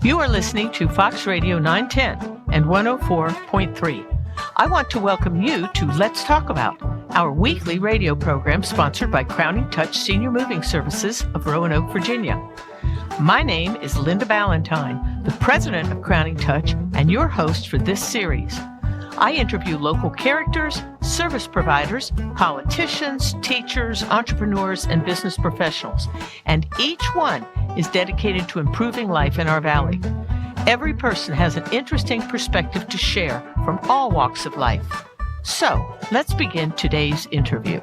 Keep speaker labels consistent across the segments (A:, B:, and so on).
A: You are listening to Fox Radio 910 and 104.3. I want to welcome you to Let's Talk About, our weekly radio program sponsored by Crowning Touch Senior Moving Services of Roanoke, Virginia. My name is Linda Balentine, the president of Crowning Touch and your host for this series. I interview local characters, service providers, politicians, teachers, entrepreneurs, and business professionals, and each one is dedicated to improving life in our valley. Every person has an interesting perspective to share from all walks of life. So, let's begin today's interview.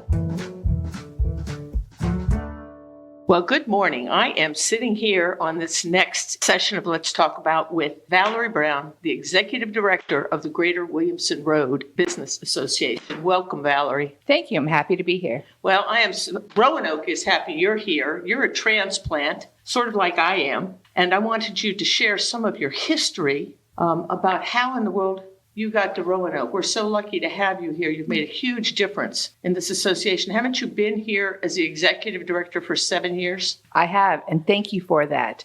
A: Well, good morning. I am sitting here on this next session of Let's Talk About with Vallery Brown, the Executive Director of the Greater Williamson Road Business Association. Welcome, Vallery.
B: Thank you. I'm happy to be here.
A: Well, Roanoke is happy you're here. You're a transplant, sort of like I am, and I wanted you to share some of your history about how in the world you got to Roanoke. We're so lucky to have you here. You've made a huge difference in this association. Haven't you been here as the executive director for 7 years?
B: I have, and thank you for that.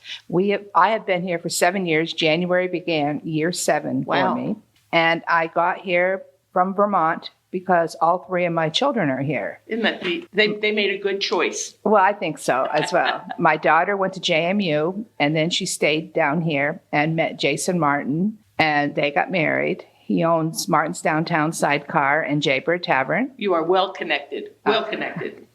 B: I have been here for 7 years. January began year 7 for me. And I got here from Vermont because all 3 of my children are here.
A: Isn't that neat? They made a good choice.
B: Well, I think so as well. My daughter went to JMU, and then she stayed down here and met Jason Martin, and they got married. He owns Martin's Downtown Sidecar and Jaybird Tavern.
A: You are well connected.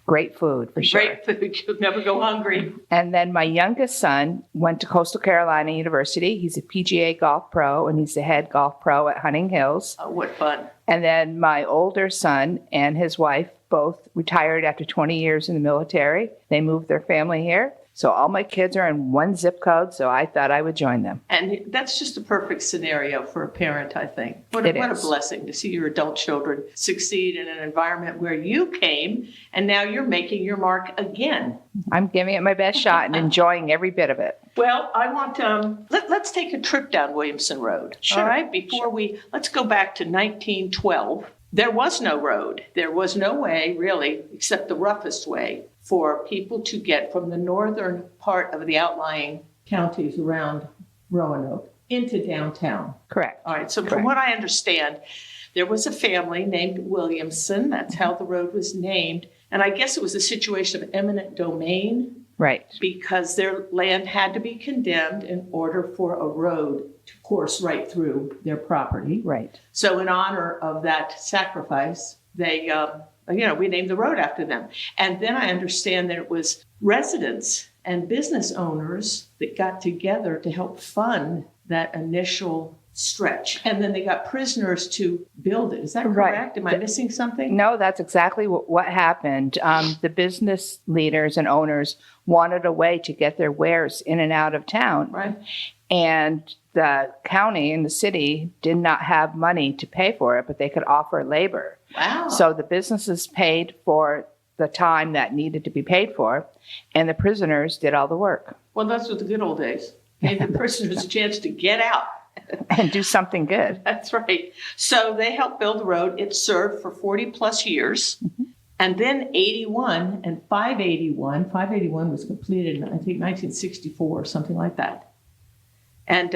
B: Great food, for sure.
A: Great food. You'll never go hungry.
B: And then my youngest son went to Coastal Carolina University. He's a PGA golf pro, and he's the head golf pro at Hunting Hills.
A: Oh, what fun.
B: And then my older son and his wife both retired after 20 years in the military. They moved their family here. So all my kids are in one zip code, so I thought I would join them.
A: And that's just a perfect scenario for a parent, I think. What a blessing to see your adult children succeed in an environment where you came, and now you're making your mark again.
B: I'm giving it my best shot and enjoying every bit of it.
A: Well, I want let's take a trip down Williamson Road.
B: Sure.
A: All right, let's go back to 1912. There was no road. There was no way, really, except the roughest way, for people to get from the northern part of the outlying counties around Roanoke into downtown.
B: Correct.
A: All right. So
B: Correct.
A: From what I understand, there was a family named Williamson. That's how the road was named. And I guess it was a situation of eminent domain.
B: Right.
A: Because their land had to be condemned in order for a road to course right through their property.
B: Right.
A: So in honor of that sacrifice, they we named the road after them. And then I understand that it was residents and business owners that got together to help fund that initial stretch. And then they got prisoners to build it. Is that correct? Right. Am I missing something?
B: No, that's exactly what happened. The business leaders and owners wanted a way to get their wares in and out of town.
A: Right.
B: And the county and the city did not have money to pay for it, but they could offer labor.
A: Wow.
B: So the businesses paid for the time that needed to be paid for, and the prisoners did all the work.
A: Well, that's what the good old days. Gave the prisoners a chance to get out.
B: And do something good.
A: That's right. So they helped build the road. It served for 40 plus years. Mm-hmm. And then 81 and 581 was completed in, I think, 1964 or something like that. And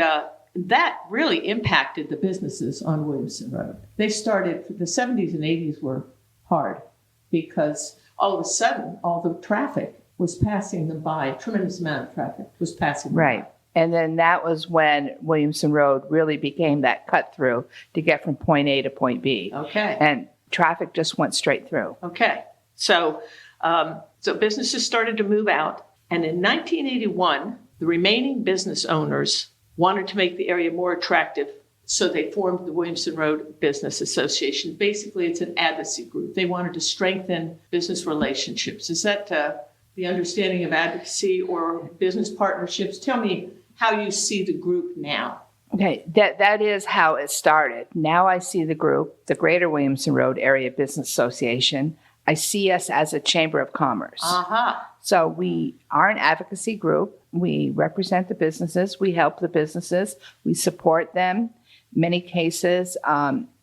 A: that really impacted the businesses on Williamson Road. They started, the 70s and 80s were hard because all of a sudden, all the traffic was passing them by. A tremendous amount of traffic was passing them
B: by. And then that was when Williamson Road really became that cut through to get from point A to point B.
A: Okay.
B: And traffic just went straight through.
A: Okay. So businesses started to move out. And in 1981, the remaining business owners wanted to make the area more attractive. So they formed the Williamson Road Business Association. Basically, it's an advocacy group. They wanted to strengthen business relationships. Is that the understanding of advocacy or business partnerships? Tell me how you see the group now.
B: Okay, that is how it started. Now I see the group, the Greater Williamson Road Area Business Association. I see us as a chamber of commerce.
A: Uh-huh.
B: So we are an advocacy group. We represent the businesses. We help the businesses. We support them. Many cases,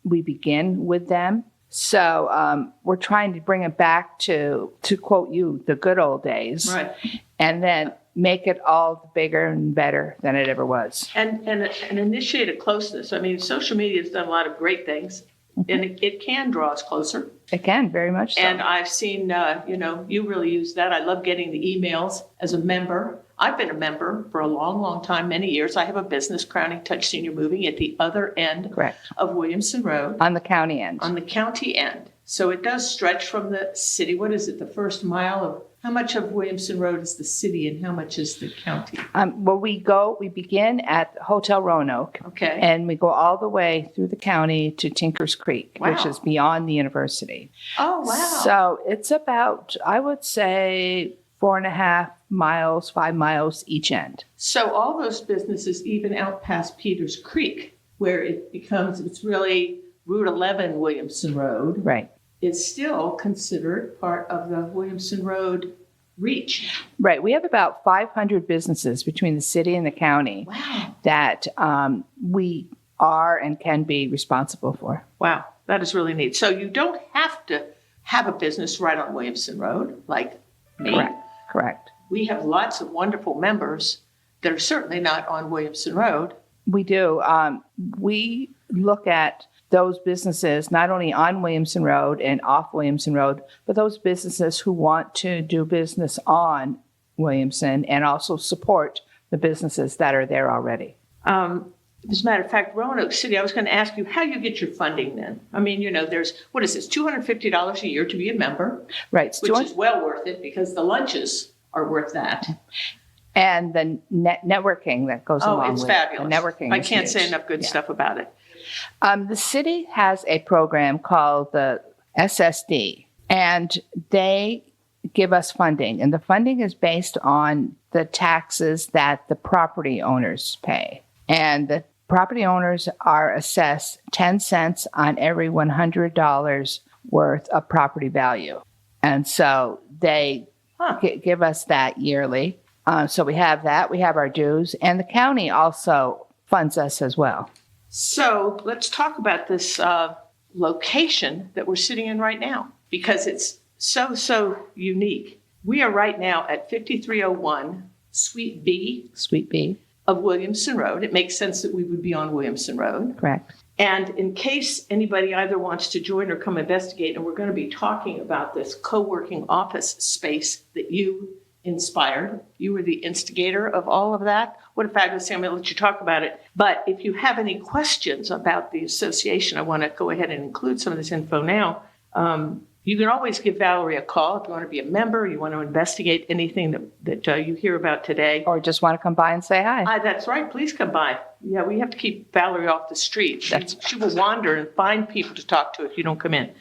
B: we begin with them. So we're trying to bring it back to quote you, the good old days.
A: Right.
B: and then make it all bigger and better than it ever was.
A: And initiate a closeness. I mean, social media has done a lot of great things, and it can draw us closer.
B: It can, very much so.
A: And I've seen, you really use that. I love getting the emails as a member. I've been a member for a long, long time, many years. I have a business, Crowning Touch Senior Moving, at the other end
B: Correct.
A: of Williamson Road.
B: On the county end.
A: On the county end. So it does stretch from the city. What is it, the first mile of, how much of Williamson Road is the city and how much is the county?
B: We begin at Hotel Roanoke.
A: Okay.
B: And we go all the way through the county to Tinker's Creek,
A: Wow.
B: which is beyond the university.
A: Oh, wow.
B: So it's about, I would say, 4.5 miles, 5 miles each end.
A: So all those businesses, even out past Peters Creek, where it's really Route 11 Williamson Road,
B: Right.
A: is still considered part of the Williamson Road reach.
B: Right. We have about 500 businesses between the city and the county
A: Wow.
B: that we are and can be responsible for.
A: Wow. That is really neat. So you don't have to have a business right on Williamson Road like me.
B: Correct.
A: We have lots of wonderful members that are certainly not on Williamson Road.
B: We do. We look at those businesses not only on Williamson Road and off Williamson Road, but those businesses who want to do business on Williamson and also support the businesses that are there already.
A: As a matter of fact, Roanoke City, I was going to ask you how you get your funding then. I mean, there's, what is this, $250 a year to be a member,
B: Right.
A: which is well worth it because the lunches are worth that.
B: And the networking that goes along with it.
A: Oh, it's fabulous.
B: The networking
A: I
B: is
A: can't
B: huge.
A: say enough good stuff about it.
B: The city has a program called the SSD, and they give us funding. And the funding is based on the taxes that the property owners pay. And the property owners are assessed 10 cents on every $100 worth of property value. And so they give us that yearly. So we have that. We have our dues. And the county also funds us as well.
A: So let's talk about this location that we're sitting in right now, because it's so unique. We are right now at 5301 Suite B.
B: Suite B.
A: Of Williamson Road. It makes sense that we would be on Williamson Road.
B: Correct.
A: And in case anybody either wants to join or come investigate, and we're going to be talking about this co-working office space that you inspired. You were the instigator of all of that. What a fabulous thing. I'm going to let you talk about it. But if you have any questions about the association, I want to go ahead and include some of this info now. You can always give Vallery a call if you want to be a member, you want to investigate anything that you hear about today.
B: Or just want to come by and say hi.
A: That's right. Please come by. Yeah, we have to keep Vallery off the street. She will wander and find people to talk to if you don't come in.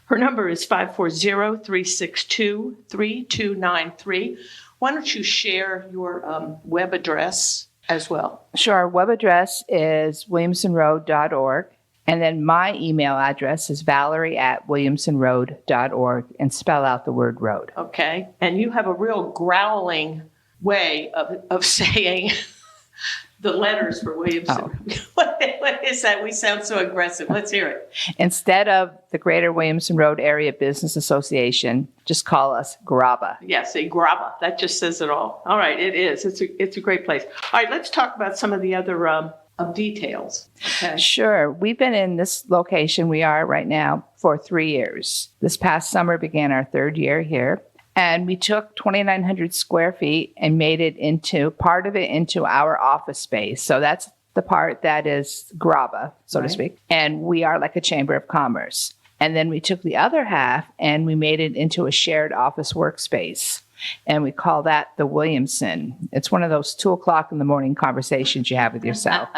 A: Her number is 540-362-3293. Why don't you share your web address as well?
B: Sure. Our web address is williamsonroad.org. And then my email address is Vallery@williamsonroad.org, and spell out the word road.
A: Okay. And you have a real growling way of saying the letters for Williamson. Oh. What is that? We sound so aggressive. Let's hear it.
B: Instead of the Greater Williamson Road Area Business Association, just call us GRABA.
A: Yes, a GRABA. That just says it all. All right. It is. It's a great place. All right. Let's talk about some of the other of details. Okay.
B: Sure. We've been in this location we are right now for 3 years. This past summer began our 3rd year here. And we took 2,900 square feet and made it into our office space. So that's the part that is GRABA, so to speak. And we are like a chamber of commerce. And then we took the other half and we made it into a shared office workspace. And we call that the Williamson. It's one of those 2:00 in the morning conversations you have with yourself.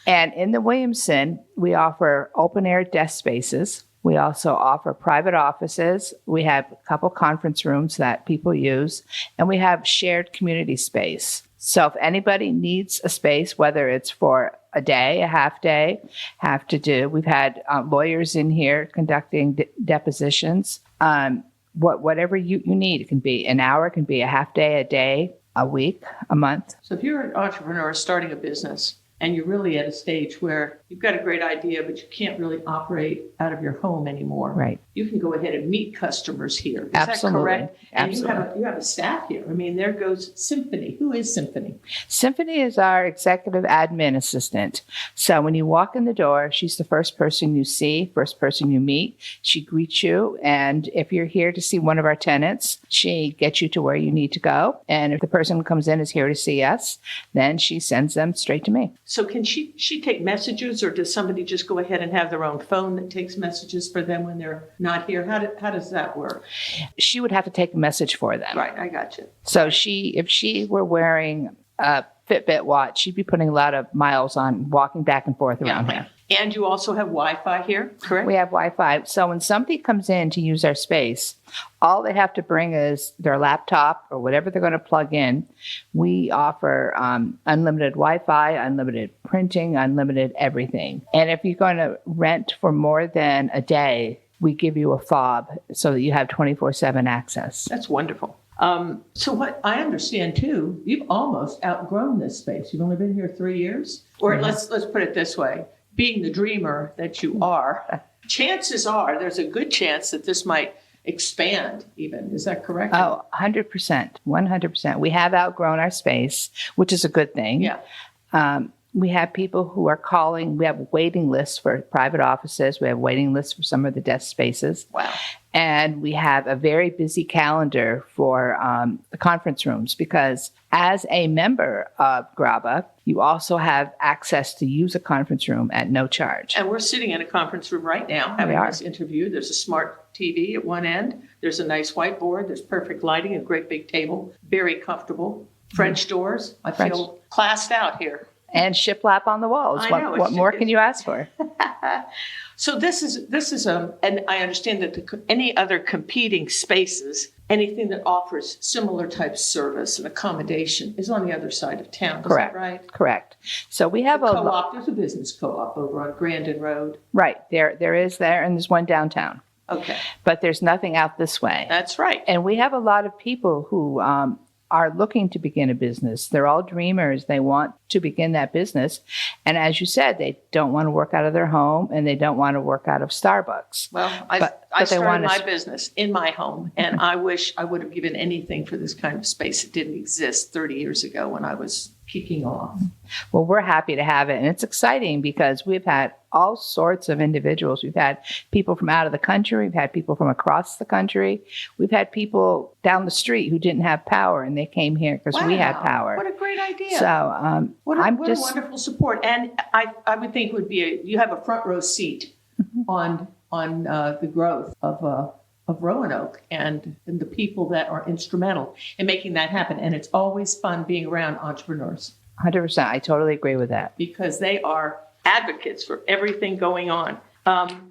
B: And in the Williamson, we offer open air desk spaces. We also offer private offices. We have a couple conference rooms that people use, and we have shared community space. So if anybody needs a space, whether it's for a day, a half day, we've had lawyers in here conducting depositions. Whatever you need. It can be an hour, it can be a half day, a day, a week, a month.
A: So if you're an entrepreneur starting a business and you're really at a stage where you've got a great idea, but you can't really operate out of your home anymore.
B: Right.
A: you can go ahead and meet customers here. Is
B: Absolutely.
A: that correct? And
B: Absolutely.
A: you have a staff here. I mean, there goes Symphony. Who is Symphony?
B: Symphony is our executive admin assistant. So when you walk in the door, she's the first person you see, first person you meet. She greets you. And if you're here to see one of our tenants, she gets you to where you need to go. And if the person who comes in is here to see us, then she sends them straight to me.
A: So can she take messages, or does somebody just go ahead and have their own phone that takes messages for them when they're not here? How does that work?
B: She would have to take a message for them.
A: Right, I got you.
B: So if she were wearing a Fitbit watch, she'd be putting a lot of miles on walking back and forth around here.
A: And you also have Wi-Fi here, correct?
B: We have Wi-Fi. So when somebody comes in to use our space, all they have to bring is their laptop or whatever they're going to plug in. We offer unlimited Wi-Fi, unlimited printing, unlimited everything. And if you're going to rent for more than a day, we give you a fob so that you have 24/7 access.
A: That's wonderful. So what I understand too, you've almost outgrown this space. You've only been here 3 years? Or let's put it this way. Being the dreamer that you are, chances are there's a good chance that this might expand even. Is that correct?
B: Oh, 100%. 100%. We have outgrown our space, which is a good thing.
A: Yeah.
B: We have people who are calling. We have waiting lists for private offices. We have waiting lists for some of the desk spaces.
A: Wow.
B: And we have a very busy calendar for the conference rooms because as a member of GRABA, you also have access to use a conference room at no charge.
A: And we're sitting in a conference room right now having this interview. There's a smart TV at one end. There's a nice whiteboard. There's perfect lighting, a great big table, very comfortable. French doors. I feel classed out here.
B: And shiplap on the walls. What more can you ask for?
A: So this is and I understand that any other competing spaces, anything that offers similar type service and accommodation is on the other side of town. Is
B: Correct.
A: that right?
B: Correct. So we have
A: There's a business co-op over on Grandin Road.
B: Right. There is, and there's one downtown.
A: Okay.
B: But there's nothing out this way.
A: That's right.
B: And we have a lot of people who are looking to begin a business. They're all dreamers. They want to begin that business. And as you said, they don't want to work out of their home and they don't want to work out of Starbucks.
A: Well, I started my business in my home, and I wish I would have given anything for this kind of space. It didn't exist 30 years ago when I was kicking off.
B: Well, we're happy to have it. And it's exciting because we've had all sorts of individuals. We've had people from out of the country. We've had people from across the country. We've had people down the street who didn't have power and they came here because we had power.
A: What a great idea.
B: So
A: what a wonderful support. And I would think would be you have a front row seat on the growth of Roanoke and the people that are instrumental in making that happen. And it's always fun being around entrepreneurs.
B: 100%. I totally agree with that.
A: Because they are advocates for everything going on.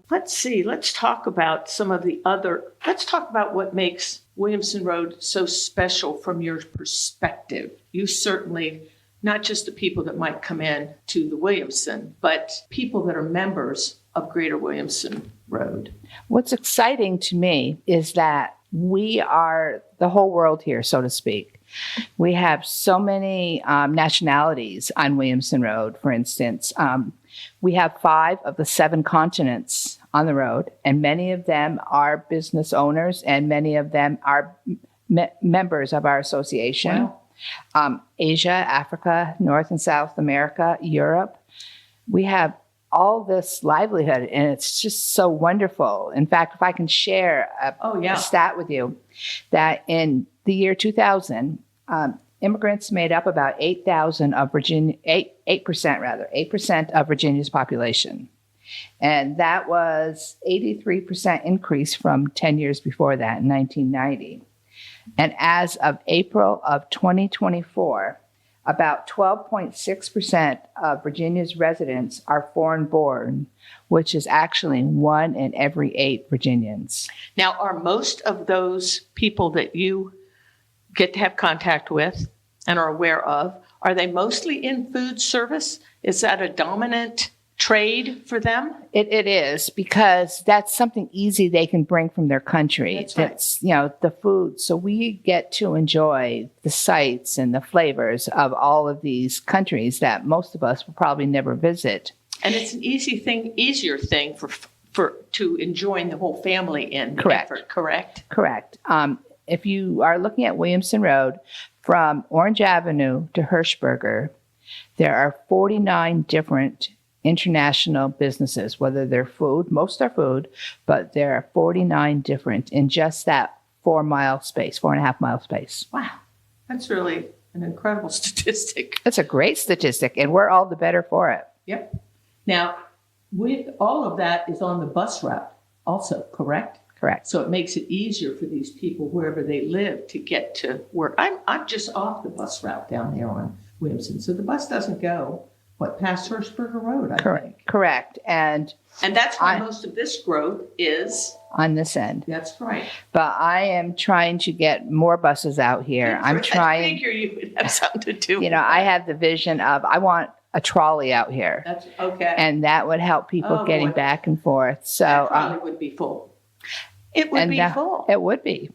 A: Let's talk about let's talk about what makes Williamson Road so special from your perspective. You certainly, not just the people that might come in to the Williamson, but people that are members of Greater Williamson Road.
B: What's exciting to me is that we are the whole world here, so to speak. We have so many nationalities on Williamson Road, for instance. We have 5 of the 7 continents on the road, and many of them are business owners, and many of them are members of our association. Wow. Asia, Africa, North and South America, Europe. We have all this livelihood, and it's just so wonderful. In fact, if I can share a stat with you, that in the year 2000, immigrants made up about 8% of Virginia's population. And that was 83% increase from 10 years before that in 1990. And as of April of 2024, about 12.6% of Virginia's residents are foreign-born, which is actually 1 in every 8 Virginians.
A: Now, are most of those people that you get to have contact with and are aware of, are they mostly in food service? Is that a dominant trade for them?
B: It is, because that's something easy they can bring from their country. That's the food. So we get to enjoy the sights and the flavors of all of these countries that most of us will probably never visit.
A: And it's an easier thing for to enjoin the whole family in the
B: Correct.
A: effort, correct?
B: Correct. If you are looking at Williamson Road, from Orange Avenue to Hirschberger, there are 49 different international businesses, whether they're food, most are food, but there are 49 different in just that 4.5 mile space.
A: Wow, that's really an incredible statistic.
B: That's a great statistic, and we're all the better for it.
A: Yep. Now, with all of that is on the bus route also, correct?
B: Correct.
A: So it makes it easier for these people, wherever they live, to get to work. I'm just off the bus route down there on Williamson. So the bus doesn't go, past Hirschberger Road, I think.
B: Correct. And
A: that's why most of this growth is
B: on this end.
A: That's right.
B: But I am trying to get more buses out here. I
A: figure you would have something to do with
B: I have the vision of, I want a trolley out here.
A: That's okay.
B: And that would help people getting back and forth. So
A: that probably would be full. It would be full.
B: It would be.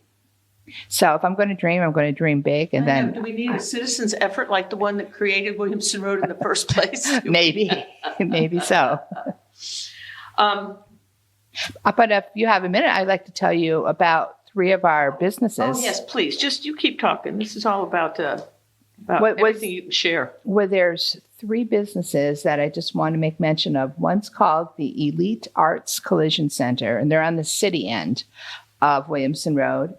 B: So if I'm going to dream big. And then
A: do we need a citizen's effort like the one that created Williamson Road in the first place?
B: Maybe so. But if you have a minute, I'd like to tell you about 3 of our businesses.
A: Oh, yes, please. Just you keep talking. This is all about everything you can share.
B: Well, there's 3 businesses that I just want to make mention of. One's called the Elite Arts Collision Center, and they're on the city end of Williamson Road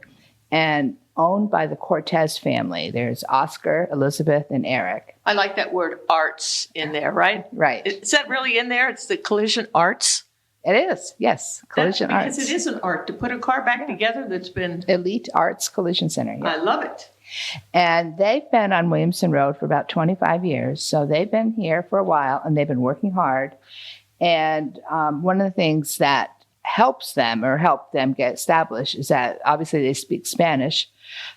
B: and owned by the Cortez family. There's Oscar, Elizabeth, and Eric.
A: I like that word arts in there, right?
B: Right.
A: Is that really in there? It's the Collision Arts?
B: It is, yes. Collision Arts.
A: Because it is an art to put a car back together that's been...
B: Elite Arts Collision Center. Yeah.
A: I love it.
B: And they've been on Williamson Road for about 25 years. So they've been here for a while, and they've been working hard. And one of the things that helps them get established is that obviously they speak Spanish,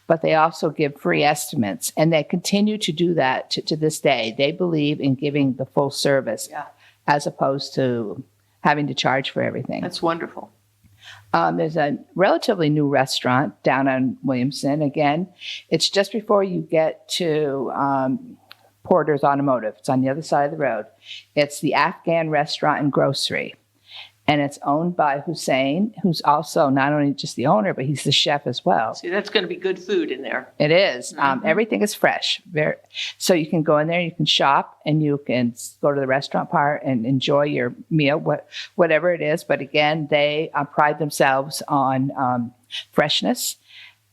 B: but they also give free estimates. And they continue to do that to this day. They believe in giving the full service as opposed to having to charge for everything.
A: That's wonderful.
B: There's a relatively new restaurant down on Williamson. Again, it's just before you get to Porter's Automotive. It's on the other side of the road. It's the Afghan Restaurant and Grocery. And it's owned by Hussein, who's also not only just the owner, but he's the chef as well.
A: See, that's going to be good food in there.
B: It is. Everything is fresh. So you can go in there, you can shop, and you can go to the restaurant part and enjoy your meal, whatever it is. But again, they pride themselves on freshness.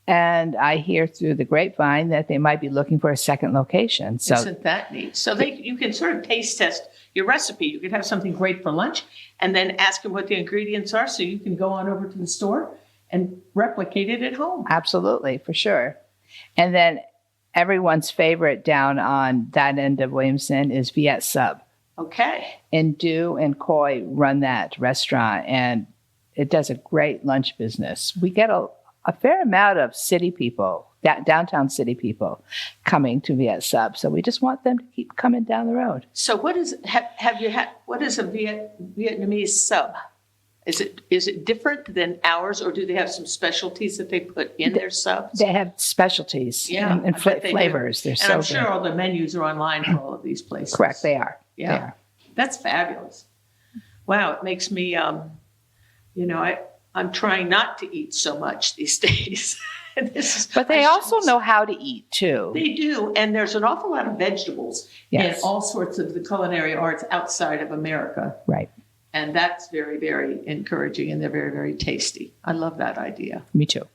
B: And I hear through the grapevine that they might be looking for a second location. So
A: isn't that neat? So you can sort of taste test your recipe. You could have something great for lunch and then ask them what the ingredients are so you can go on over to the store and replicate it at home.
B: Absolutely, for sure. And then everyone's favorite down on that end of Williamson is Viet Sub.
A: Okay.
B: And Du and Coy run that restaurant, and it does a great lunch business. We get a fair amount of city people, downtown city people, coming to Viet Sub. So we just want them to keep coming down the road.
A: So what is what is a Vietnamese sub? Is it different than ours, or do they have some specialties that they put in their subs?
B: They have specialties and flavors. They're
A: I'm sure all the menus are online for all of these places.
B: Correct, they are.
A: Yeah,
B: they are.
A: That's fabulous. Wow, it makes me, I'm trying not to eat so much these days.
B: But they also know how to eat, too.
A: They do. And there's an awful lot of vegetables in all sorts of the culinary arts outside of America.
B: Right.
A: And that's very, very encouraging, and they're very, very tasty. I love that idea.
B: Me too.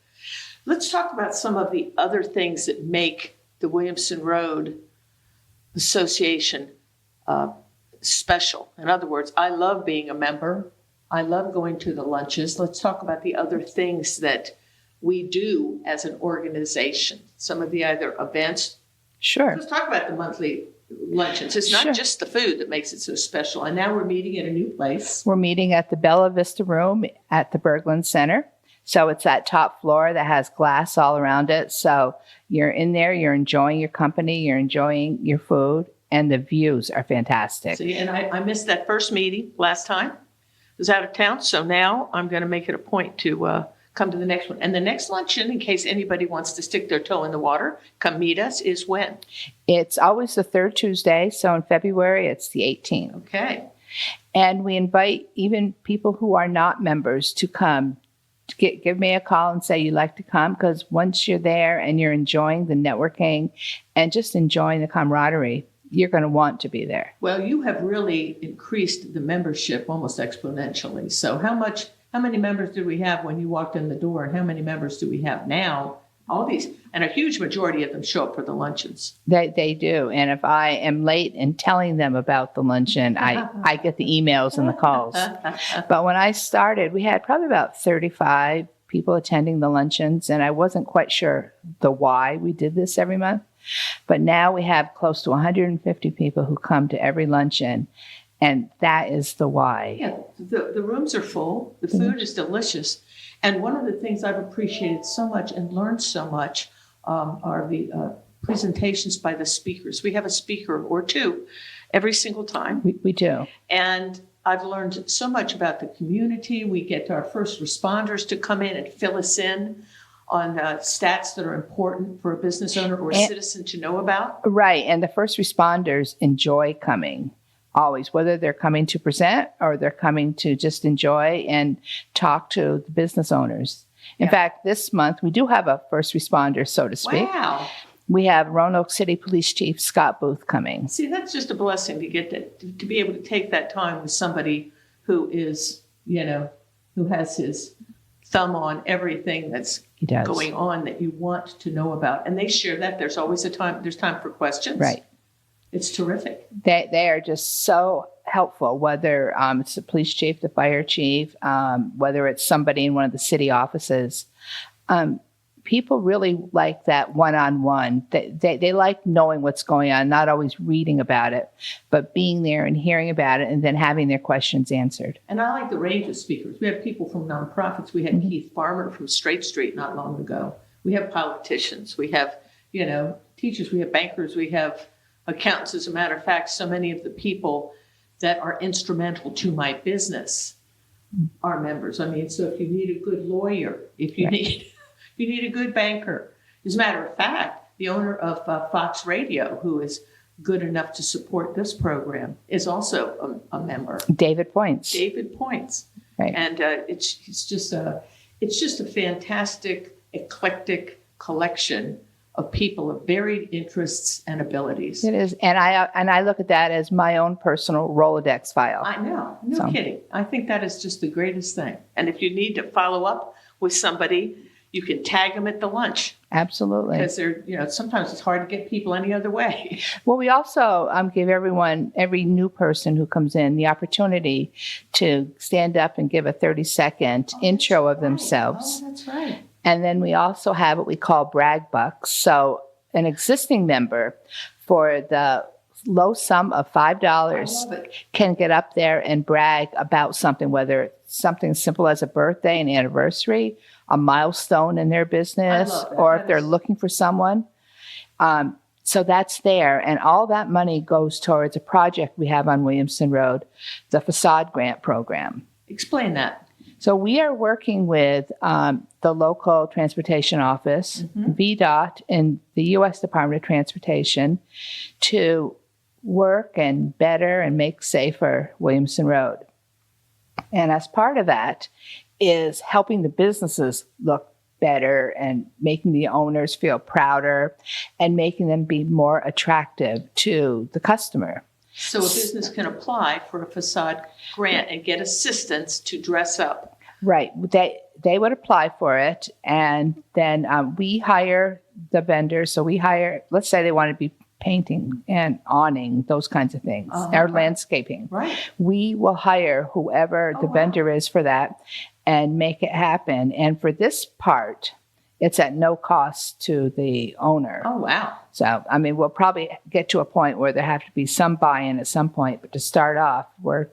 A: Let's talk about some of the other things that make the Williamson Road Association special. In other words, I love being a member. I love going to the lunches. Let's talk about the other things that we do as an organization. Some of the other events.
B: Sure.
A: Let's talk about the monthly luncheons. It's not just the food that makes it so special. And now we're meeting at a new place.
B: We're meeting at the Bella Vista Room at the Berglund Center. So it's that top floor that has glass all around it. So you're in there, you're enjoying your company, you're enjoying your food, and the views are fantastic.
A: See, and I missed that first meeting last time. I was out of town, so now I'm going to make it a point to come to the next one. And the next luncheon, in case anybody wants to stick their toe in the water, come meet us, is when?
B: It's always the third Tuesday. So in February, it's the 18th.
A: Okay.
B: And we invite even people who are not members to come. Give me a call and say you'd like to come, because once you're there and you're enjoying the networking and just enjoying the camaraderie, you're going to want to be there.
A: Well, you have really increased the membership almost exponentially. So how many members did we have when you walked in the door, and how many members do we have now? All these, and a huge majority of them show up for the luncheons.
B: They do. And if I am late in telling them about the luncheon, I get the emails and the calls. But when I started, we had probably about 35 people attending the luncheons, and I wasn't quite sure the why we did this every month. But now we have close to 150 people who come to every luncheon, and that is the why.
A: Yeah, the rooms are full. The food is delicious. And one of the things I've appreciated so much and learned so much are the presentations by the speakers. We have a speaker or two every single time.
B: We do.
A: And I've learned so much about the community. We get our first responders to come in and fill us in on stats that are important for a business owner or a citizen to know about.
B: Right. And the first responders enjoy coming. Always, whether they're coming to present or they're coming to just enjoy and talk to the business owners. In fact, this month we do have a first responder, so to speak.
A: Wow.
B: We have Roanoke City Police Chief Scott Booth coming.
A: See, that's just a blessing to get to be able to take that time with somebody who is, who has his thumb on everything that's going on that you want to know about. And they share that. There's always there's time for questions.
B: Right.
A: It's terrific.
B: They are just so helpful, whether it's the police chief, the fire chief, whether it's somebody in one of the city offices. People really like that one-on-one. They like knowing what's going on, not always reading about it, but being there and hearing about it and then having their questions answered.
A: And I like the range of speakers. We have people from nonprofits. We had Keith Farmer from Straight Street not long ago. We have politicians. We have, teachers. We have bankers. We have accountants. As a matter of fact, so many of the people that are instrumental to my business are members. I mean, so if you need a good lawyer, if you need a good banker. As a matter of fact, the owner of Fox Radio, who is good enough to support this program, is also a member.
B: David Points.
A: Right. And it's just a fantastic, eclectic collection of people of varied interests and abilities.
B: It is, and I look at that as my own personal Rolodex file.
A: I know, no kidding. I think that is just the greatest thing. And if you need to follow up with somebody, you can tag them at the lunch.
B: Absolutely.
A: Because they're, sometimes it's hard to get people any other way.
B: Well, we also give every new person who comes in the opportunity to stand up and give a 30-second intro of themselves.
A: Oh, that's right.
B: And then we also have what we call brag bucks. So an existing member, for the low sum of $5, can get up there and brag about something, whether it's something simple as a birthday, an anniversary, a milestone in their business, or if they're looking for someone. So that's there. And all that money goes towards a project we have on Williamson Road, the Facade Grant Program.
A: Explain that.
B: So we are working with the local transportation office, VDOT, and the U.S. Department of Transportation to work and better and make safer Williamson Road. And as part of that is helping the businesses look better and making the owners feel prouder and making them be more attractive to the customer.
A: So a business can apply for a facade grant and get assistance to dress up.
B: Right. They would apply for it, and then we hire the vendors. So we hire, let's say they want to be painting and awning, those kinds of things, or landscaping.
A: Right.
B: We will hire whoever the vendor is for that and make it happen. And for this part, it's at no cost to the owner.
A: Oh, wow.
B: So, I mean, we'll probably get to a point where there have to be some buy-in at some point. But to start off, we're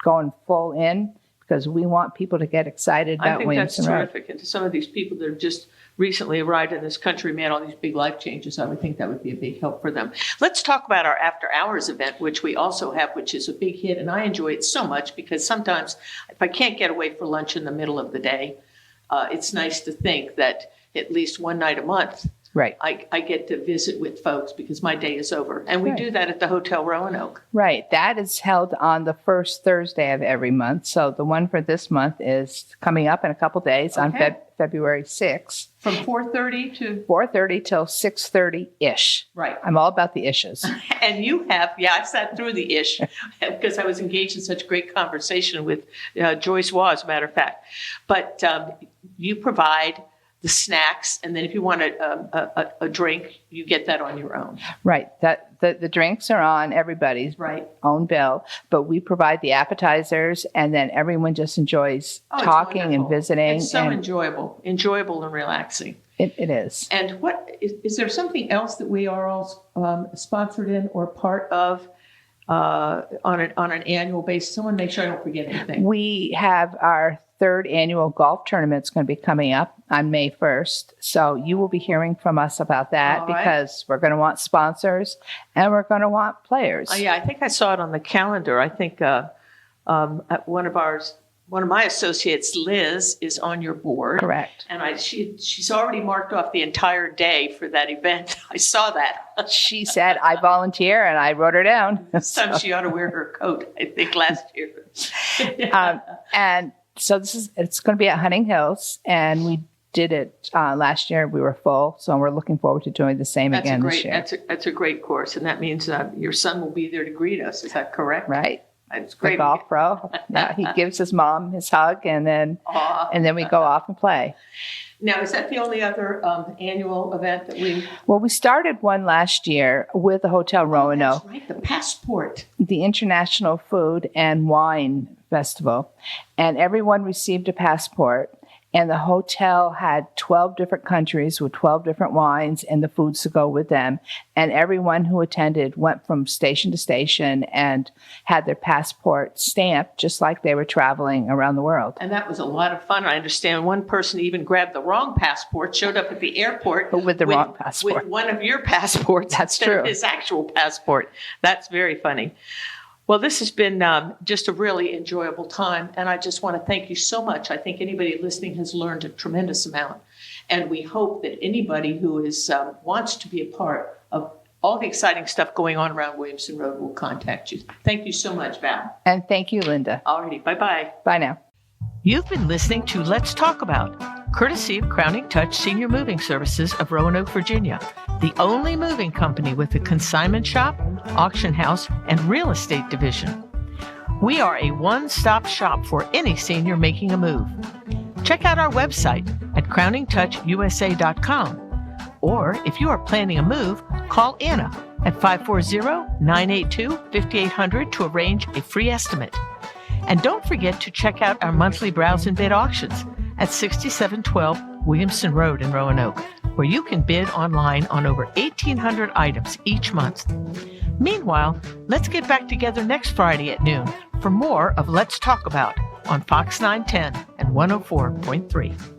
B: going full in because we want people to get excited about Williamson Road.
A: I think that's terrific. And to some of these people that have just recently arrived in this country, made all these big life changes, I would think that would be a big help for them. Let's talk about our after hours event, which we also have, which is a big hit. And I enjoy it so much because sometimes if I can't get away for lunch in the middle of the day, it's nice to think that at least one night a month
B: Right.
A: I get to visit with folks because my day is over. And we do that at the Hotel Roanoke.
B: Right. That is held on the first Thursday of every month. So the one for this month is coming up in a couple days on February 6th.
A: From 4:30 to?
B: 4:30 till 6:30-ish.
A: Right.
B: I'm all about the ishes.
A: And you have, I sat through the ish because I was engaged in such great conversation with Joyce Waugh, as a matter of fact. But you provide the snacks, and then if you want a drink, you get that on your own.
B: Right. The drinks are on everybody's own bill, but we provide the appetizers, and then everyone just enjoys talking and visiting.
A: It's so enjoyable and relaxing.
B: It is.
A: And what is there something else that we are all sponsored in or part of on an annual basis? Someone make sure I don't forget anything.
B: We have our third annual golf tournament. It's going to be coming up on May 1st. So you will be hearing from us about that because we're going to want sponsors and we're going to want players.
A: Oh, yeah, I think I saw it on the calendar. I think one of my associates, Liz, is on your board.
B: Correct.
A: And she's already marked off the entire day for that event. I saw that.
B: She said, I volunteer, and I wrote her down.
A: Sometimes she ought to wear her coat, I think, last year.
B: And so it's going to be at Hunting Hills, and we did it last year. We were full, so we're looking forward to doing the same again this year.
A: That's a great course, and that means your son will be there to greet us. Is that correct?
B: Right.
A: It's great.
B: The golf pro. Yeah, he gives his mom his hug, and then we go off and play.
A: Now, is that the only other annual event that we?
B: Well, we started one last year with the Hotel Roanoke.
A: That's right, the Passport.
B: The International Food and Wine Festival. And everyone received a passport. And the hotel had 12 different countries with 12 different wines and the foods to go with them. And everyone who attended went from station to station and had their passport stamped just like they were traveling around the world.
A: And that was a lot of fun. I understand one person even grabbed the wrong passport, showed up at the airport
B: with the wrong passport.
A: With one of your passports instead of his actual passport. That's very funny. Well, this has been just a really enjoyable time, and I just want to thank you so much. I think anybody listening has learned a tremendous amount, and we hope that anybody who wants to be a part of all the exciting stuff going on around Williamson Road will contact you. Thank you so much, Val.
B: And thank you, Linda.
A: All righty. Bye-bye.
B: Bye now.
A: You've been listening to Let's Talk About, courtesy of Crowning Touch Senior Moving Services of Roanoke, Virginia, the only moving company with a consignment shop, auction house, and real estate division. We are a one-stop shop for any senior making a move. Check out our website at crowningtouchusa.com. Or if you are planning a move, call Anna at 540-982-5800 to arrange a free estimate. And don't forget to check out our monthly browse and bid auctions at 6712 Williamson Road in Roanoke, where you can bid online on over 1,800 items each month. Meanwhile, let's get back together next Friday at noon for more of Let's Talk About on Fox 910 and 104.3.